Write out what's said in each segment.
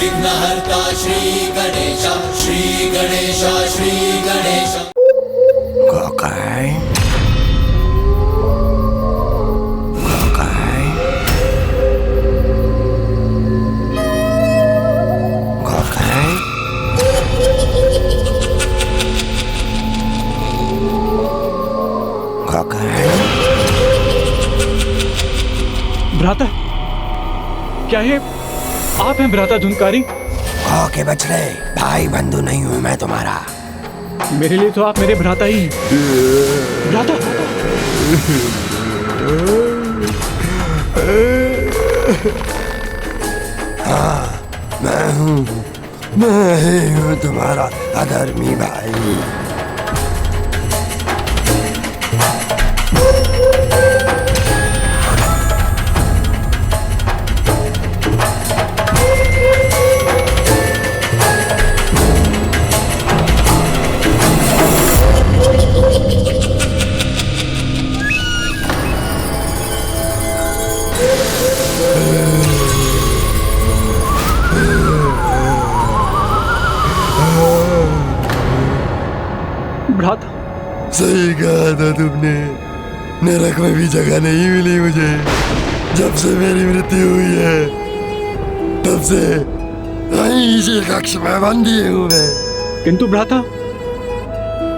विघ्नहर्ता श्री गणेश, श्री गणेश, श्री गणेश। गोकाई गोकाई गोकाई गोकाई। भ्राता, क्या ये आप हैं भ्राता धुंधकारी? के बछड़े, भाई बंधु नहीं हूं मैं तुम्हारा। मेरे लिए तो आप मेरे भ्राता ही भ्राता। हाँ, मैं ही हूँ तुम्हारा अधर्मी भाई। भ्राता, सही कहा था तुमने, नरक में भी जगह नहीं मिली मुझे। जब से मेरी मृत्यु हुई है तब से यहीं इसी कक्ष में बंदी हूँ मैं। किंतु भ्राता,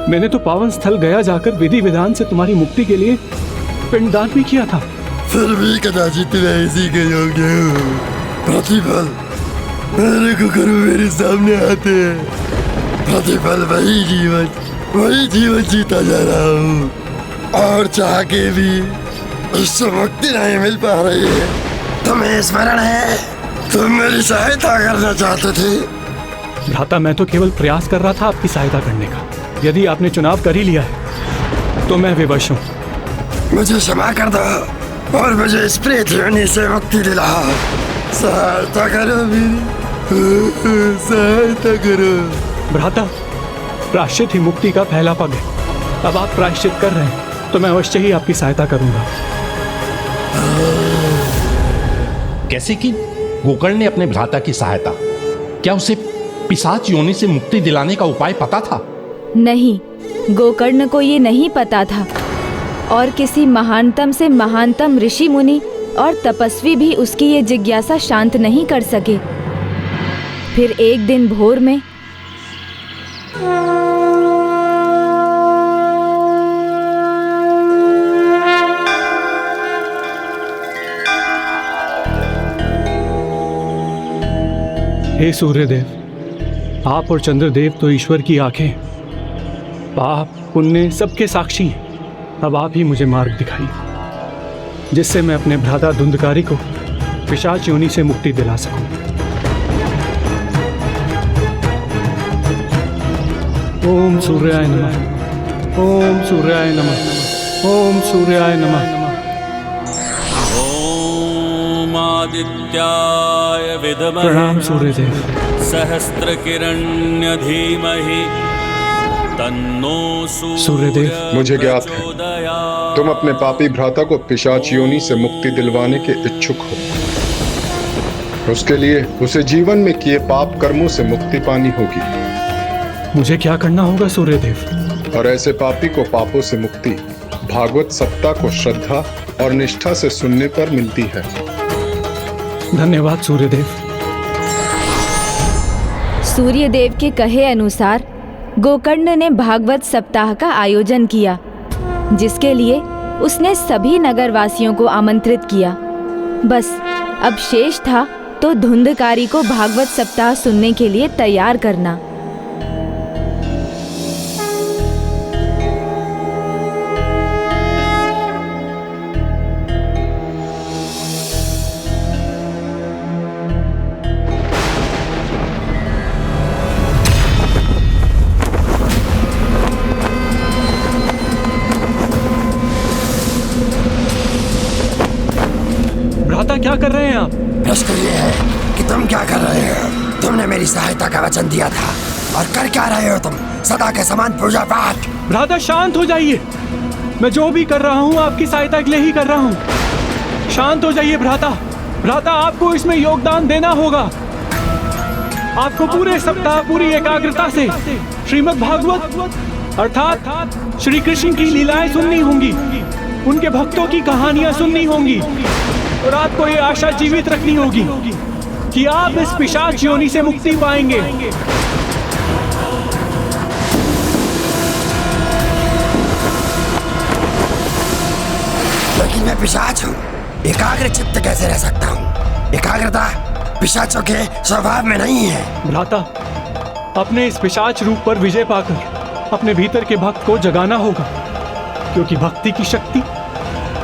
मैंने तो पावन स्थल गया जाकर विधि विधान से तुम्हारी मुक्ति के लिए पिंडदान भी किया था। फिर भी कदाचित मैं इसी के योग्य हूँ। प्रतिफल मेरे को करो मेरे सामने आते हैं। प्रतिफल वही जीवन जीता जा रहा हूँ, और चाह के भी इससे मुक्ति नहीं मिल पा रही है। तुम्हें स्मरण है, तुम मेरी सहायता करना चाहते थे। भ्राता, मैं तो केवल प्रयास कर रहा था आपकी सहायता करने का। यदि आपने चुनाव कर ही लिया है तो मैं विवश हूँ। मुझे क्षमा कर दो और मुझे इस प्रेत योनि से मुक्ति दिलाओ। सहायता करो मेरी, सहायता करो। भ्राता, प्रायश्चित ही मुक्ति का पहला पग है। अब आप प्रायश्चित कर रहे हैं तो मैं अवश्य ही आपकी सहायता करूंगा। कैसे की गोकर्ण ने अपने भ्राता की सहायता? क्या उसे पिशाच योनि से मुक्ति दिलाने का उपाय पता था? नहीं, गोकर्ण को ये नहीं पता था, और किसी महानतम से महानतम ऋषि मुनि और तपस्वी भी उसकी ये जिज्ञासा शांत नहीं कर सके। फिर एक दिन भोर में हे सूर्यदेव, आप और चंद्रदेव तो ईश्वर की आंखें, पाप पुण्य सबके साक्षी हैं। अब आप ही मुझे मार्ग दिखाइए, जिससे मैं अपने भ्राता धुंधकारी को पिशाच योनि से मुक्ति दिला सकूं। ओम सूर्याय नमः, ओम सूर्याय नमः, ओम सूर्याय नमः। आदित्याय विद्महे प्रणाम सूर्यदेव। सहस्त्रकिरण्य धीमहि तन्नो सूर्यदेव, मुझे ज्ञात है तुम अपने पापी भ्राता को पिशाच योनि से मुक्ति दिलवाने के इच्छुक हो। उसके लिए उसे जीवन में किए पाप कर्मों से मुक्ति पानी होगी। मुझे क्या करना होगा सूर्यदेव? और ऐसे पापी को पापों से मुक्ति भागवत सप्ताह को श्रद्धा और निष्ठा से सुनने पर मिलती है। धन्यवाद सूर्यदेव। सूर्यदेव के कहे अनुसार गोकर्ण ने भागवत सप्ताह का आयोजन किया, जिसके लिए उसने सभी नगरवासियों को आमंत्रित किया। बस अब शेष था तो धुंधकारी को भागवत सप्ताह सुनने के लिए तैयार करना। भ्राता, क्या कर रहे हैं आप? प्रश्न ये है कि तुम क्या कर रहे हो? तुमने मेरी सहायता का वचन दिया था, और कर क्या रहे हो तुम? सदा के समान पूजा पाठ। भ्राता, शांत हो जाइए। मैं जो भी कर रहा हूँ आपकी सहायता के लिए ही कर रहा हूँ। शांत हो जाइए भ्राता। भ्राता, आपको इसमें योगदान देना होगा। आपको पूरे सप्ताह पूरी एकाग्रता से श्रीमद् भागवत अर्थात श्री कृष्ण की लीलाएं सुननी होंगी, उनके भक्तों की कहानियां सुननी होंगी, और आपको ये आशा जीवित रखनी होगी कि आप इस पिशाच योनि से मुक्ति पाएंगे। लेकिन मैं पिशाच हूँ, एकाग्र चित्त कैसे रह सकता हूँ? एकाग्रता पिशाचों के स्वभाव में नहीं है। भ्राता, अपने इस पिशाच रूप पर विजय पाकर अपने भीतर के भक्त को जगाना होगा, क्योंकि भक्ति की शक्ति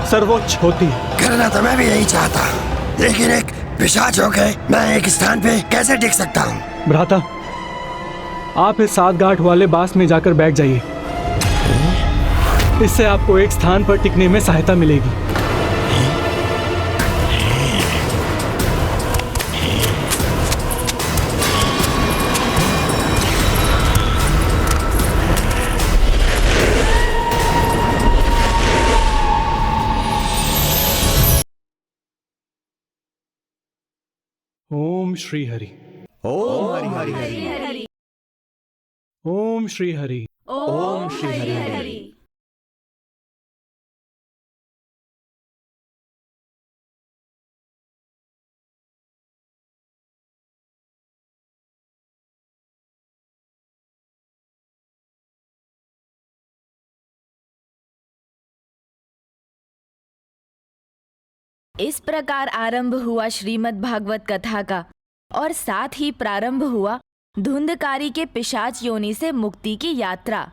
सर्वोच्च होती है। करना तो मैं भी यही चाहता हूँ, लेकिन एक पिशाच होके मैं एक स्थान पे कैसे टिक सकता हूँ? भ्राता, आप इस 7 गांठ वाले बास में जाकर बैठ जाइए। इससे आपको एक स्थान पर टिकने में सहायता मिलेगी। ओम श्री हरि। ओम हरि हरि हरि। ओम श्री हरि। ओम श्री हरि हरि। इस प्रकार आरंभ हुआ श्रीमद् भागवत कथा का, और साथ ही प्रारंभ हुआ धुंधकारी के पिशाच योनि से मुक्ति की यात्रा।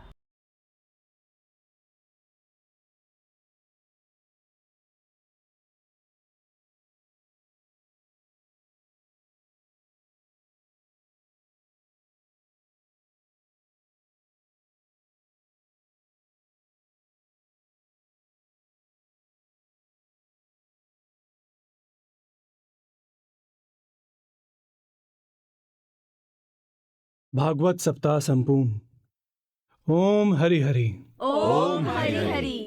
भागवत सप्ताह संपूर्ण। ओम हरि हरि। ओम हरि हरि।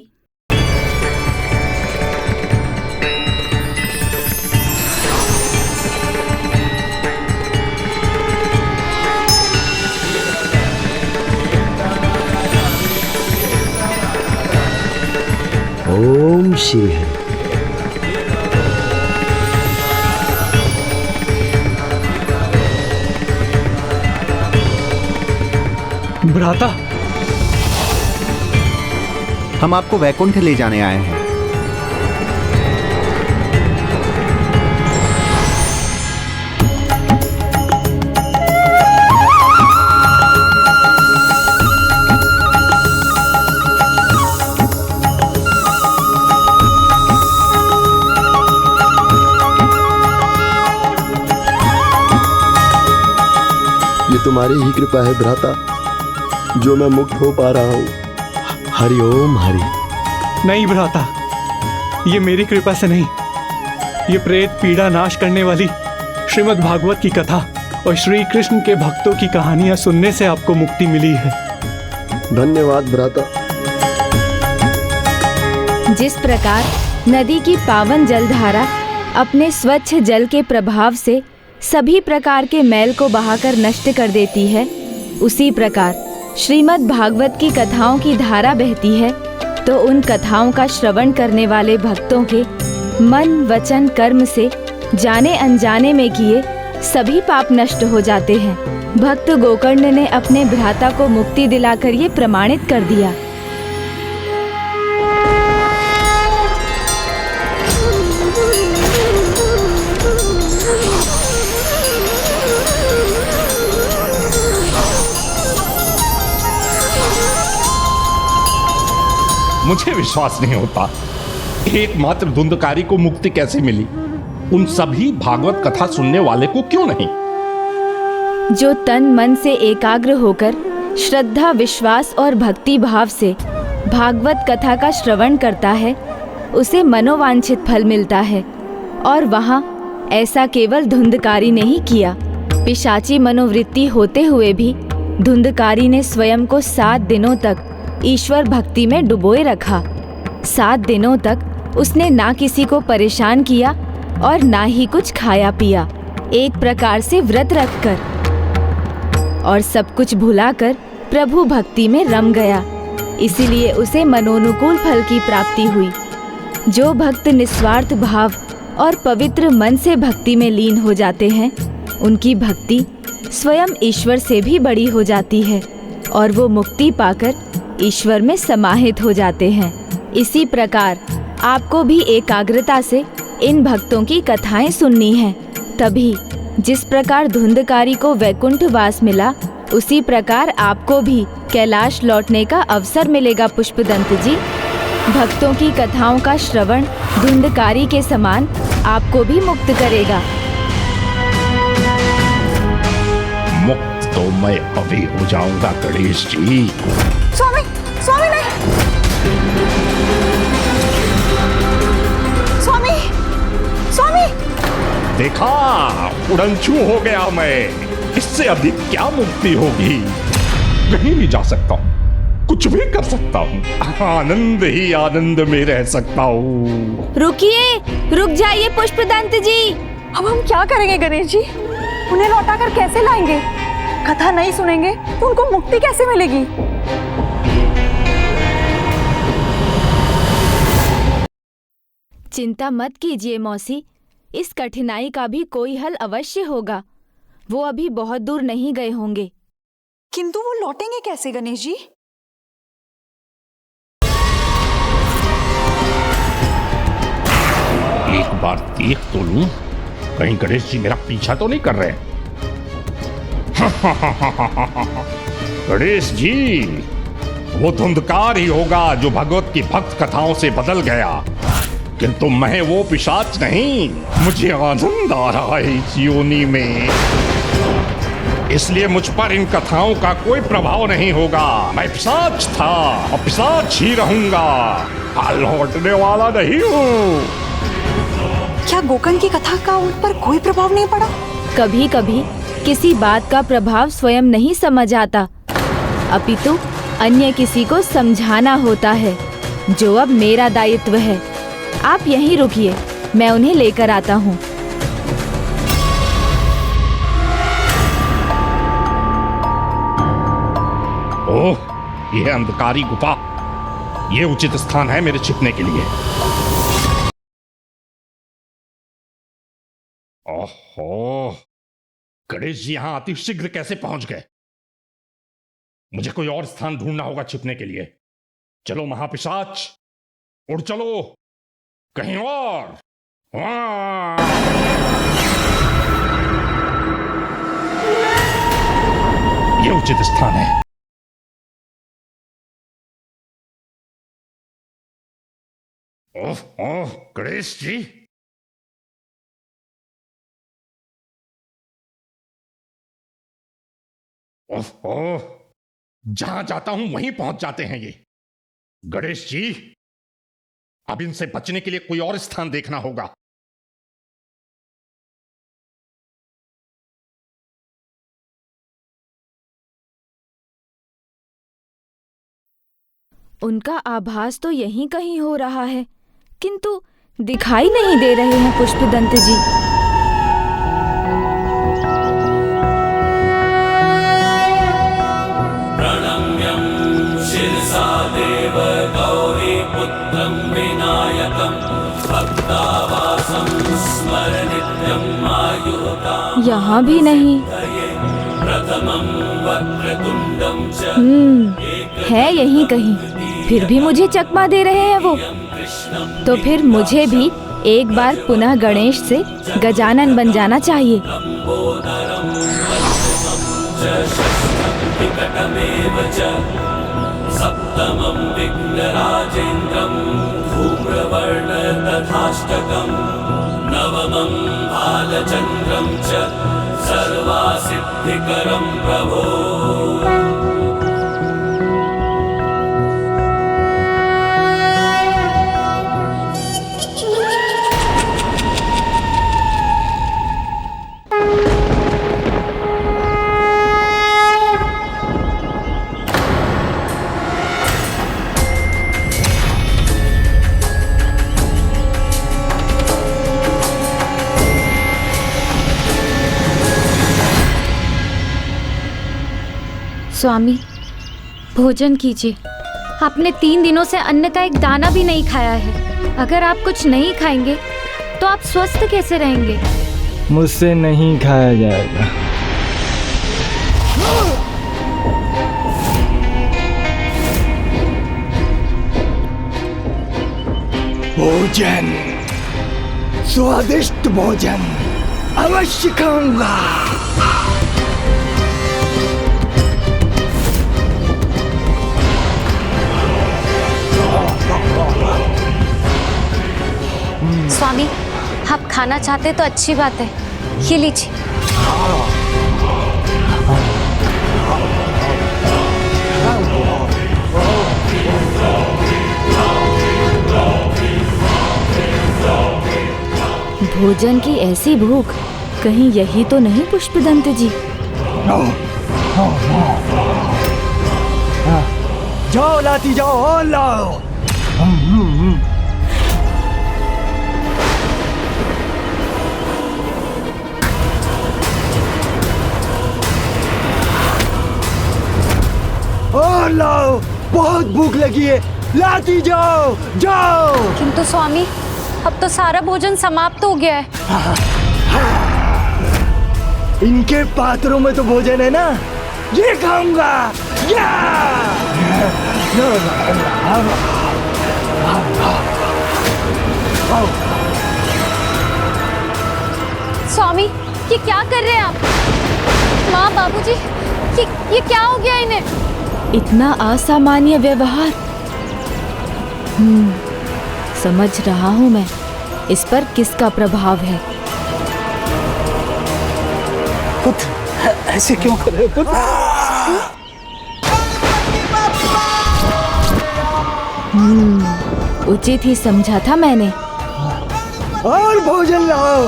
ओम श्री हरि। भ्राता, हम आपको वैकुंठ ले जाने आए हैं। ये तुम्हारी ही कृपा है भ्राता, जो मैं मुक्त हो पा रहा हूँ। हरि ओम हरि। नहीं भ्राता, ये मेरी कृपा से नहीं, ये प्रेत पीड़ा नाश करने वाली श्रीमद् भागवत की कथा और श्री कृष्ण के भक्तों की कहानियां सुनने से आपको मुक्ति मिली है। धन्यवाद भ्राता। जिस प्रकार नदी की पावन जलधारा अपने स्वच्छ जल के प्रभाव से सभी प्रकार के मैल को बहाकर नष्ट कर देती है, उसी प्रकार श्रीमद् भागवत की कथाओं की धारा बहती है, तो उन कथाओं का श्रवण करने वाले भक्तों के मन वचन कर्म से जाने अनजाने में किए सभी पाप नष्ट हो जाते हैं। भक्त गोकर्ण ने अपने भ्राता को मुक्ति दिलाकर ये प्रमाणित कर दिया। मुझे विश्वास नहीं होता, एकमात्र धुंधकारी को मुक्ति कैसे मिली? उन सभी भागवत कथा सुनने वाले को क्यों नहीं? जो तन मन से एकाग्र होकर श्रद्धा विश्वास और भक्ति भाव से भागवत कथा का श्रवण करता है, उसे मनोवांछित फल मिलता है। और वहाँ ऐसा केवल धुंधकारी ने ही किया। पिशाची मनोवृत्ति होते हुए भी धुंधकारी ने स्वयं को 7 दिनों तक ईश्वर भक्ति में डुबोए रखा। 7 दिनों तक उसने ना किसी को परेशान किया और ना ही कुछ खाया पिया। एक प्रकार से व्रत रखकर और सब कुछ भुलाकर प्रभु भक्ति में रम गया। इसीलिए उसे मनोनुकूल फल की प्राप्ति हुई। जो भक्त निस्वार्थ भाव और पवित्र मन से भक्ति में लीन हो जाते हैं, उनकी भक्ति स्वयं ईश्वर से भी बड़ी हो जाती है और वो मुक्ति पाकर ईश्वर में समाहित हो जाते हैं। इसी प्रकार आपको भी एकाग्रता से इन भक्तों की कथाएं सुननी हैं। तभी जिस प्रकार धुंधकारी को वैकुंठ वास मिला, उसी प्रकार आपको भी कैलाश लौटने का अवसर मिलेगा। पुष्पदंत जी, भक्तों की कथाओं का श्रवण धुंधकारी के समान आपको भी मुक्त करेगा। मुक्त तो मैं अभी हो जाऊंगा गणेश जी। स्वामी, स्वामी नहीं, स्वामी, स्वामी। देखा, उड़नछू हो गया मैं। इससे अधिक क्या मुक्ति होगी? कहीं भी जा सकता हूँ, कुछ भी कर सकता हूँ, आनंद ही आनंद में रह सकता हूँ। रुकिए, रुक जाइए पुष्पदंत जी। अब हम क्या करेंगे गणेश जी? उन्हें लौटाकर कैसे लाएंगे? कथा नहीं सुनेंगे तो उनको मुक्ति कैसे मिलेगी? चिंता मत कीजिए मौसी, इस कठिनाई का भी कोई हल अवश्य होगा। वो अभी बहुत दूर नहीं गए होंगे। किंतु वो लौटेंगे कैसे गणेश जी? एक बार देख तो लूं, कहीं गणेश जी मेरा पीछा तो नहीं कर रहे। गणेश जी, वो धुंधकार ही होगा जो भगवत की भक्त कथाओं से बदल गया, किंतु मैं वो पिशाच नहीं। मुझे आनंद आ रहा है इस योनि में, इसलिए मुझ पर इन कथाओं का कोई प्रभाव नहीं होगा। मैं पिशाच था और पिशाच ही रहूंगा, लौटने वाला नहीं हूँ। क्या गोकर्ण की कथा का उन पर कोई प्रभाव नहीं पड़ा? कभी कभी किसी बात का प्रभाव स्वयं नहीं समझ आता, अपितु अन्य किसी को समझाना होता है, जो अब मेरा दायित्व है। आप यहीं रुकिए, मैं उन्हें लेकर आता हूँ। ओह, यह अंधकारी गुफा, ये उचित स्थान है मेरे छिपने के लिए। ओहो, गणेश जी यहाँ अतिशीघ्र कैसे पहुंच गए? मुझे कोई और स्थान ढूंढना होगा छिपने के लिए। चलो महापिशाच, उड़ चलो कहीं और। ये उचित स्थान है। ओह ओह, गणेश जी, ओह ओह, जहां जाता हूं वहीं पहुंच जाते हैं ये। गणेश जी, अब इनसे बचने के लिए कोई और स्थान देखना होगा। उनका आभास तो यहीं कहीं हो रहा है, किंतु दिखाई नहीं दे रहे हैं पुष्पदंत जी। प्रणम्यं शिरसा देव गौरी पुत्रं विनायकं भक्तावासं स्मर नित्यं आयुर्दां। यहाँ भी नहीं। प्रथमं वक्रतुंडं च है यहीं कहीं, फिर भी मुझे चकमा दे रहे हैं वो। तो फिर मुझे भी एक बार पुनः गणेश से गजानन बन जाना चाहिए। सप्तमं विघ्नराजेन्द्रं धूम्रवर्ण तथाष्टकं नवमं भालचन्द्रं च सर्वासिद्धिकरं प्रभो। स्वामी, भोजन कीजिए। आपने 3 दिनों से अन्न का एक दाना भी नहीं खाया है। अगर आप कुछ नहीं खाएंगे तो आप स्वस्थ कैसे रहेंगे? मुझसे नहीं खाया जाएगा। भोजन, स्वादिष्ट भोजन अवश्य खाऊंगा। स्वामी, आप खाना चाहते तो अच्छी बात है, ये लीजिए। भोजन की ऐसी भूख, कहीं यही तो नहीं पुष्पदंत जी? जाओ लाती जाओ और लाओ। और लाओ, बहुत भूख लगी है, लाती जाओ जाओ। किंतु स्वामी, अब तो सारा भोजन समाप्त हो गया है। इनके पात्रों में तो भोजन है ना, ये खाऊंगा। स्वामी, ये क्या कर रहे हैं आप? माँ, बाबूजी, ये क्या हो गया इन्हें? इतना असामान्य व्यवहार। समझ रहा हूँ मैं, इस पर किसका प्रभाव है। पुत्र, ऐसे क्यों कर रहे हो पुत्र? उचित ही समझा था मैंने। और भोजन लाओ।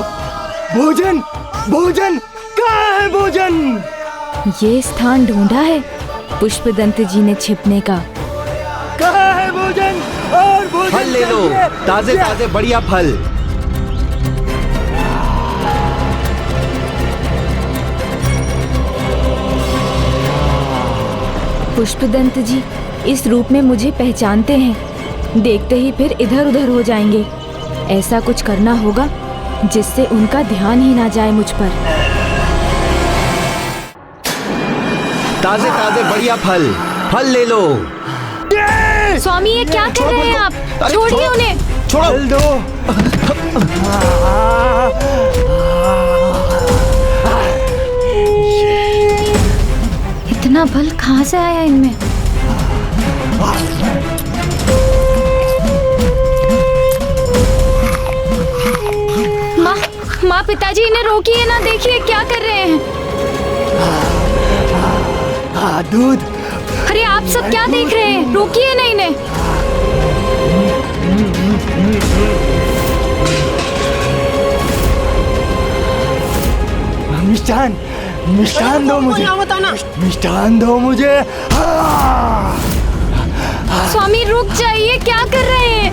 भोजन, भोजन कहाँ है भोजन? ये स्थान ढूंढा है पुष्पदंत जी ने छिपने का। कहाँ है भोजन? और भोजन फल ले लो, ताजे ताजे बढ़िया फल। पुष्पदंत जी इस रूप में मुझे पहचानते हैं, देखते ही फिर इधर उधर हो जाएंगे। ऐसा कुछ करना होगा जिससे उनका ध्यान ही ना जाए मुझ पर। ताजे ताजे बढ़िया फल, फल ले लो। स्वामी, ये क्या कर रहे हैं आप? छोड़िए उन्हें। छोड़ो दो। इतना बल कहाँ से आया इनमें? माँ, पिताजी इन्हें रोकिए ना, देखिए क्या कर रहे हैं। दूध। अरे आप सब क्या देख रहे हैं? रोकिए ना इन्हें। मिष्ठान, मिष्ठान दो मुझे, मिष्ठान दो मुझे। स्वामी रुक जाइए, क्या कर रहे हैं?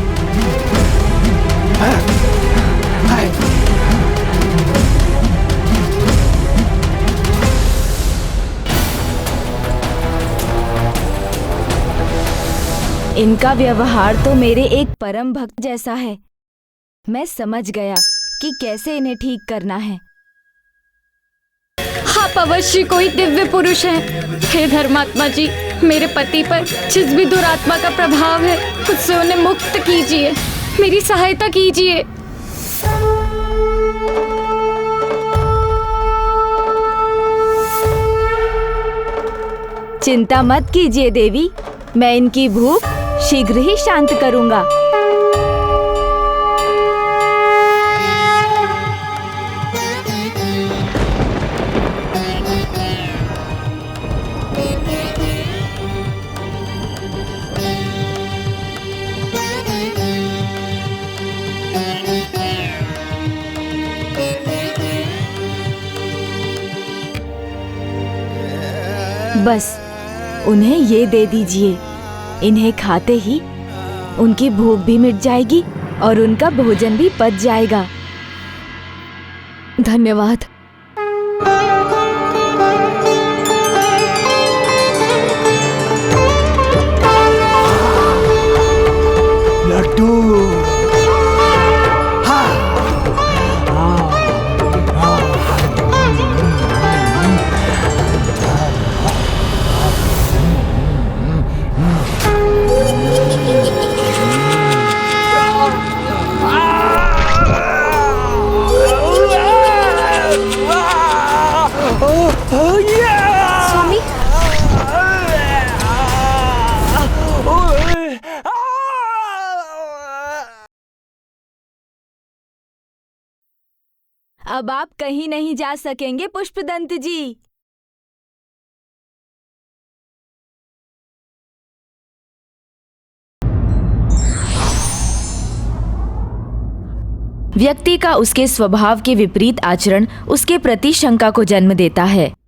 इनका व्यवहार तो मेरे एक परम भक्त जैसा है। मैं समझ गया कि कैसे इन्हें ठीक करना है। आप अवश्य कोई दिव्य पुरुष हैं। हे धर्मात्मा जी, मेरे पति पर जिस भी दुरात्मा का प्रभाव है उससे उन्हें मुक्त कीजिए, मेरी सहायता कीजिए। चिंता मत कीजिए देवी, मैं इनकी भूख शीघ्र ही शांत करूंगा। बस उन्हें ये दे दीजिए। इन्हें खाते ही उनकी भूख भी मिट जाएगी और उनका भोजन भी पच जाएगा। धन्यवाद। स्वामी अब आप कहीं नहीं जा सकेंगे पुष्पदंत जी। व्यक्ति का उसके स्वभाव के विपरीत आचरण उसके प्रति शंका को जन्म देता है।